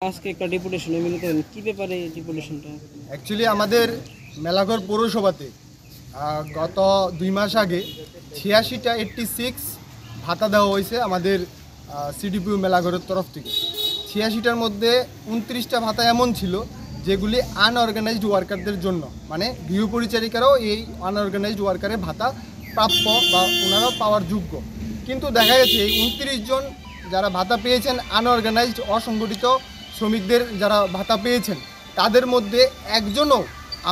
আজকে একটা ডেপুটেশনে মিলিত হলেন, কি ব্যাপারে এই ডেপুটেশনটা? অ্যাকচুয়ালি আমাদের মেলাঘর পৌরসভাতে গত 2 মাস আগে 86টা 86 ভাতা দেওয়া হয়েছে আমাদের সিডিপিউ মেলাঘরের তরফ থেকে। 86টার মধ্যে 29টা ভাতা এমন ছিল যেগুলি আনঅর্গানাইজড ওয়ার্কারদের জন্য, মানে গৃহপরিচারিকারাও এই আনঅর্গানাইজড ওয়ার্কারের ভাতা প্রাপ্য বা ওনারাও পাওয়ার যোগ্য। কিন্তু দেখা গেছে এই 29 জন যারা ভাতা পেয়েছেন, আনঅর্গানাইজড অসংগঠিত শ্রমিকদের যারা ভাতা পেয়েছেন, তাদের মধ্যে একজনও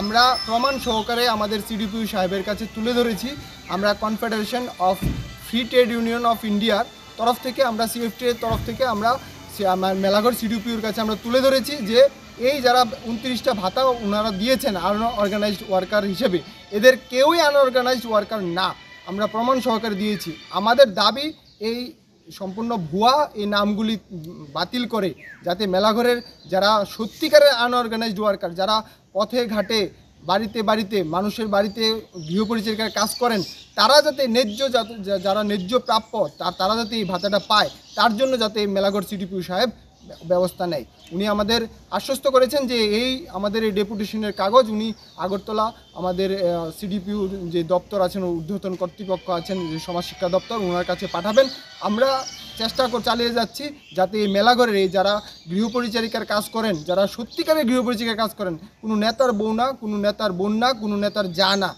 আমরা প্রমাণ সহকারে আমাদের সিডিপিউ সাহেবের কাছে তুলে ধরেছি। আমরা confederation of free trade union of ইন্ডিয়ার তরফ থেকে, আমরা সিএফটি এর তরফ থেকে আমরা আমার মেলাঘর সিডিপিউর কাছে আমরা তুলে ধরেছি যে এই যারা 29টা ভাতা ওনারা দিয়েছেন আনঅর্গানাইজড ওয়ার্কার হিসেবে, এদের কেউই আনঅর্গানাইজড ওয়ার্কার না। আমরা প্রমাণ সহকারে দিয়েছি। আমাদের দাবি এই সম্পূর্ণ ভুয়া এই নামগুলি বাতিল করে, যাতে মেলাঘরের যারা সত্যিকারের আনঅর্গানাইজড ওয়ার্কার, যারা পথে ঘাটে বাড়িতে বাড়িতে মানুষের বাড়িতে গৃহপরিচারিকার কাজ করেন, তারা যাতে ন্যায্য যারা ন্যায্য প্রাপ্য তারা যাতে এই ভাতাটা পায়, তার জন্য যাতে মেলাঘর সিডিপিউ সাহেব ব্যবস্থা নেয়। উনি আমাদের আশ্বস্ত করেছেন যে এই আমাদের এই ডেপুটেশনের কাগজ উনি আগরতলা আমাদের সিডিপিউ যে দপ্তর আছেন, ঊর্ধ্বতন কর্তৃপক্ষ আছেন, যে সমাজ শিক্ষা দপ্তর, ওনার কাছে পাঠাবেন। আমরা চেষ্টা চালিয়ে যাচ্ছি যাতে এই মেলাঘরের এই যারা গৃহপরিচারিকার কাজ করেন, যারা সত্যিকারের গৃহপরিচারিকার কাজ করেন, কোনো নেতার বউ না, কোনো নেতার বোন না, কোনো নেতার যা না,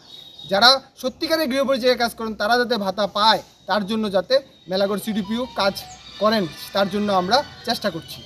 যারা সত্যিকারের গৃহপরিচারিকার কাজ করেন তারা যাতে ভাতা পায়, তার জন্য যাতে মেলাঘর সিডিপিউ কাজ করেন, তার জন্য আমরা চেষ্টা করছি।